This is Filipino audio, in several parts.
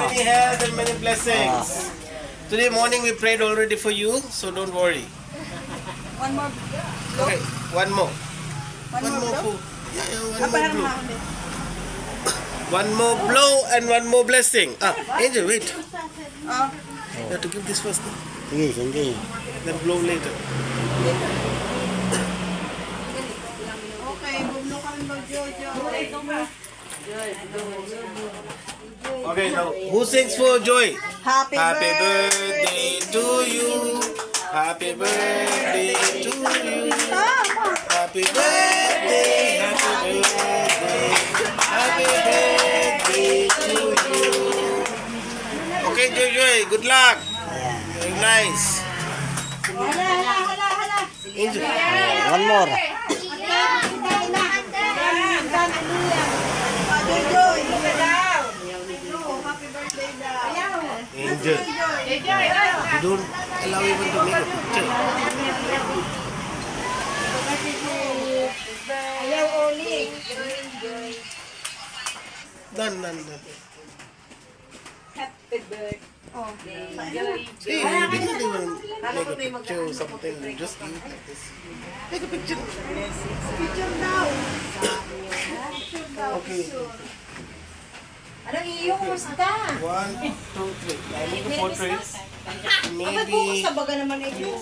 many health and many blessings. Today morning we prayed already for you, so don't worry. One more. Okay, one more. One more blow? Yeah, one more blow. One more blow and one more blessing. Angel, wait. You have to give this first. Sige. Then blow later. Okay, bublo kami mag-jojo. Okay, now who sings for Joy? Happy birthday to you. Happy birthday to you. Happy birthday, happy birthday. Happy birthday to you. Okay, Joy, good luck. Very nice. Angel. One more. Angel. You don't allow even to make a picture. Done. Happy birthday. See, you didn't even make a picture or something. You just give it like this. Make a picture. Picture now. Okay. Anong iiyos ka? 1, 2, 3. I make a portrait. Maybe... Maybe... baga naman ito.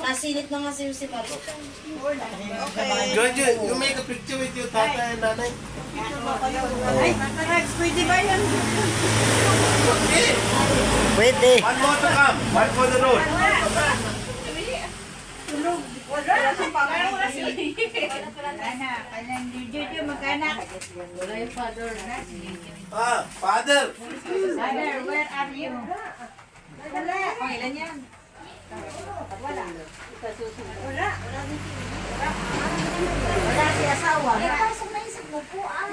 Nasilip na nga si Paris. Okay. Joy, you make a picture with your tata and nanay. Ay, Rex, pwede ba yan? Okay. Pwede. One more to come. One for the road. Tulog. Wala sa pangalan. Wala na. Kailan Jojo mag-anak. Wala yung father. Father. Father, where are you? Wala. Ilan yan? Wala. Wala si asawa.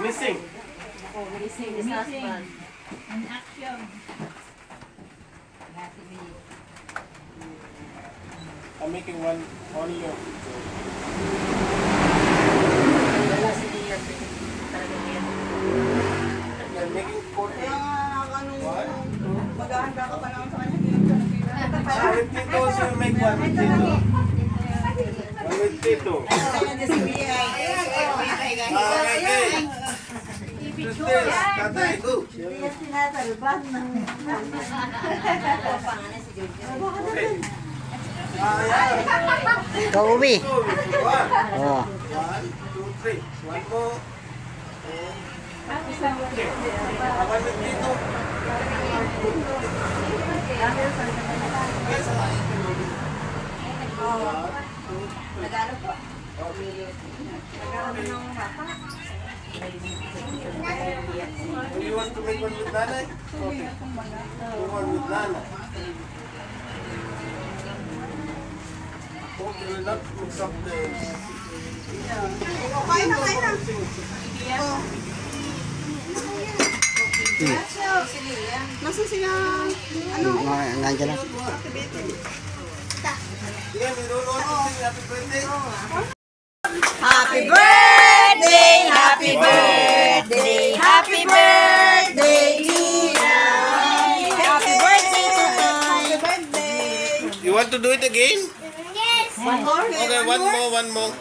Missing. Missing his husband. In action. I'm making one only of I'm making portrait. One. Maghahanda ka pa naman sa kanya. With Tito, so you make one with Tito. One with Tito. Okay. Tatay, go. Hindi yan tinatalban. Okay. Kauwi. One. Oh. 1, 2, 3. One more. Okay. One with Tito. Nagano po? Nagano ng bata? Do you want to make one with Nana? Okay. Do one with Nana. Okay, we'll not mix up the... Kain na. Oh. Nasa sila? Ano? Nandiyan na. Yeah, we don't want to sing happy birthday. Happy birthday! Happy birthday! Happy birthday, Tina! Happy birthday! Happy birthday! You want to do it again? Yes! One more? Okay, one more.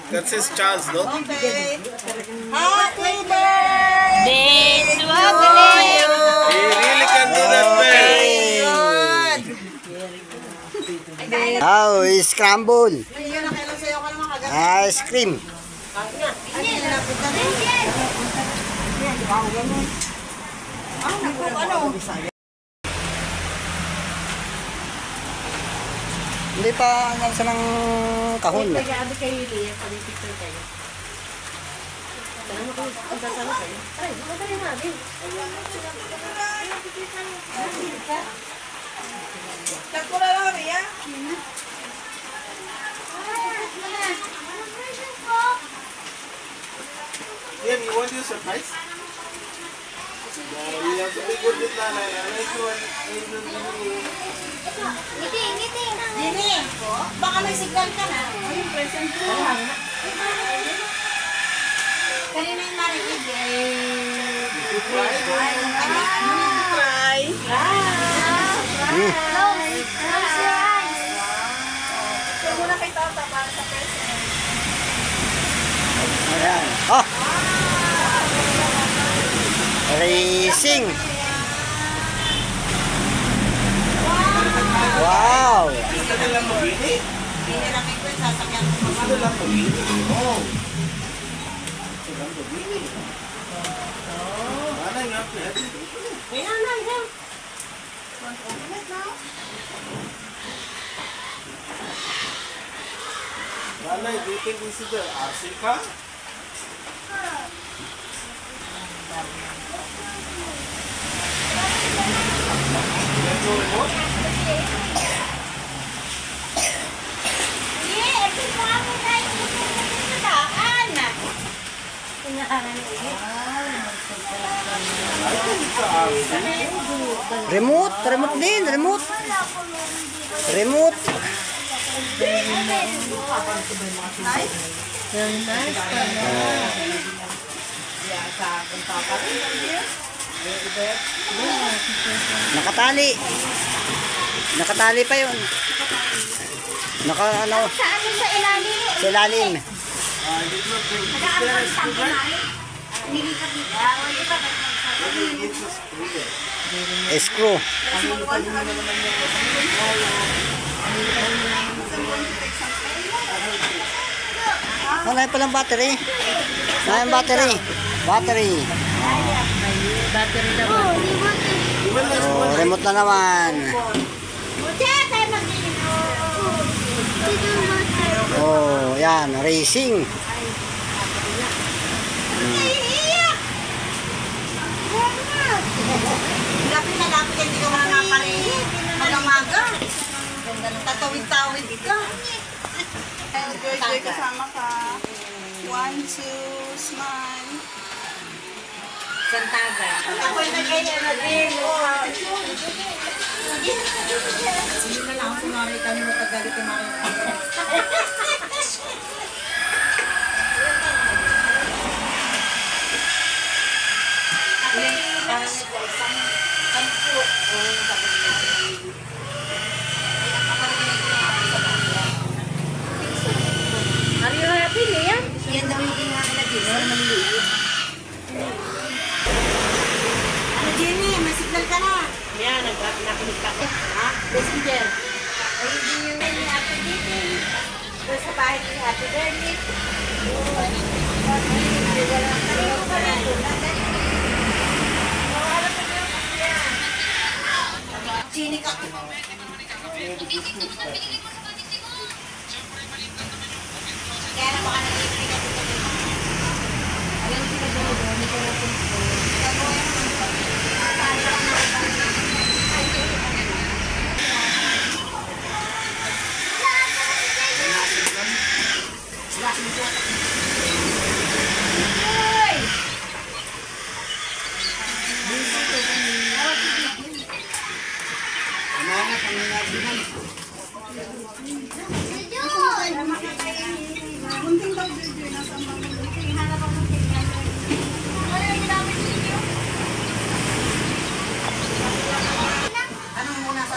That's his chance, no? Okay. Happy birthday to you! He really can do that well. Oh, scramble. Yun ang kailan sa'yo ka naman kagabi. Ice cream. Hindi pa nasa ng kahon. Pag-aabi kayo, Lia, pag-picture kayo. Saan ako? Ang sasama kayo? Ay, maganda namin. Nagpula lang kami, ha? Yeah, you want your surprise? You have to be good with Nana. Nana is the one who will give you. Dini, baka may signal ka na. Ayun, present ko. Kanina yung marinig eh. Try. Ito muna kay Tata para sa present. Ayan. Oh! Racing! Wow! Gusto nila mabili? Pinilaki ko yung sasakyan ko. Gusto nila mabili? Oo. Gusto nila mabili. Wala nga pwede. Wala, do you think this is the RC car? Let's go remote. I think it's the RC. Remote! Remote din! Remote! Remote! Nakatali! Nakatali pa yun. Naka ano? Sa ano sa ilalim? Sa ilalim. Nag-aabang sa ilalim. Nilikat-likat. Screw. Oh, na palang battery. Na yung battery. Battery. Oh, remote na naman. Oh, yan, racing. Lapit na lapit, hindi ka wala nakaparinig. Mag-amaga. Tatawid-tawid ka. Joy, kasama ka. 1, 2, smile. Santaga. Ako'y nagkaya na din. Hindi na lang ako marita nyo matagalit yung marita. Are you happy, Liam? Yan daw yung ginagawa na din. Maliliit. Ano, Jenny? May signal ka na. Yan, nakinig ka. Ha? Messenger. Ay, hindi yung happy birthday. Doon sa bahay ni Happy Birthday. Jenny ka. Kaya na baka nag-ibig ka dito. Alam mo sila doon, hindi ko natin ito. Anong muna sa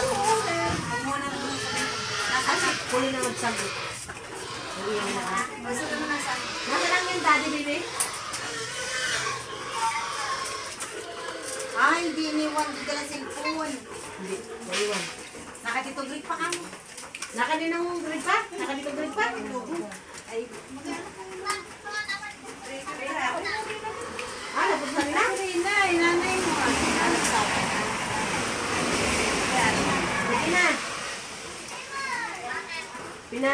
huli na magsagot. Nasa lang yung daddy, baby? Ah, hindi iniwan. Hindi ka lang cellphone. Hindi, naiwan. Nakatito grade pa kami. Naka din ang grade pa? Naka dito grade pa? Ay, Ah, napunta nila? nanay mo. Alam sa akin. Sige na.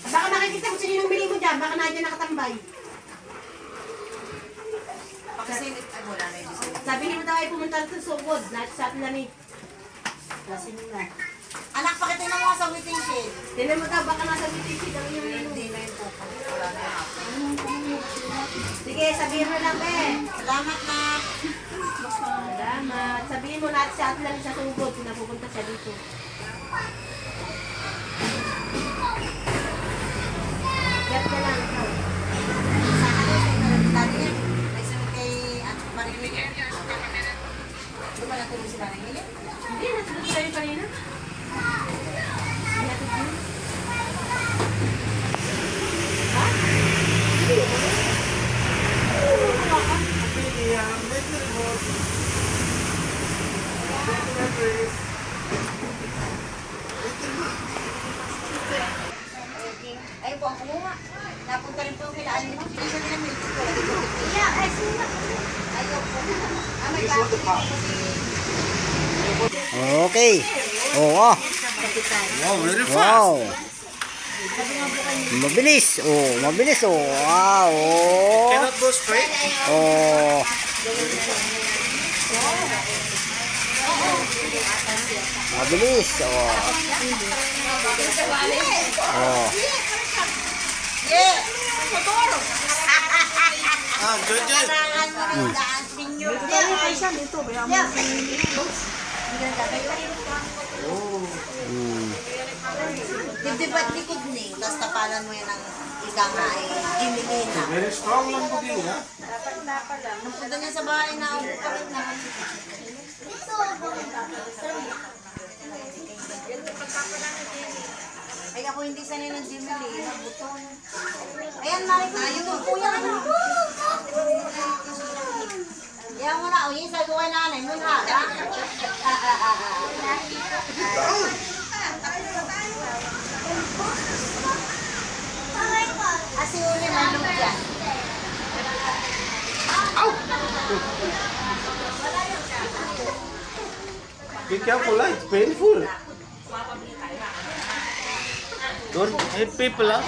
Baka nakikita ko sino yung bili mo dyan. Baka na dyan nakatambay. Pagkasilip, ay wala na yung bisip. Sabihin mo daw ay pumunta sa sugod. Sa atin na ni. Lasing na. Anak, pakita na mo sa waiting shed. Tinan mo daw, baka nasa BTC daw yung menu. Hindi na yung pupo. Wala na yung Sige, sabihin mo lang eh. Salamat na. Salamat. Sabihin mo natin sa atin lang sa sugod. Pinapupunta siya dito. Get ka lang. Sana daw sa dati niya. Napunta rin po kila ano mo. Hindi siya nila milk ko. Yeah, ay sila. Ayaw po. Ah, may bakit po Okay. Oo. Wow, very fast. Wow. Mabilis. Oh, mabilis. Oh. Wow. Oh. Cannot go straight. Oh. Mabilis. Oh. Oh. Yeah. Motor. Ah, Jojo. Kailangan mo rin daan senior. Hindi ba't likod ni? Tapos tapalan mo yan ang ika nga eh. Gimilina. Very strong Lamborghini, ha? Nung punta niya sa bahay na ako pa rin na. Ay ako hindi sanay ng Gimilina. Buton. Ayan, Mari ko. Ayun, kuya ka na. Yan mo na. O, yun, sabi ko kay nanay mo na. Asi uli manok yan. Be careful, ha? It's painful. Don't hit people, ha?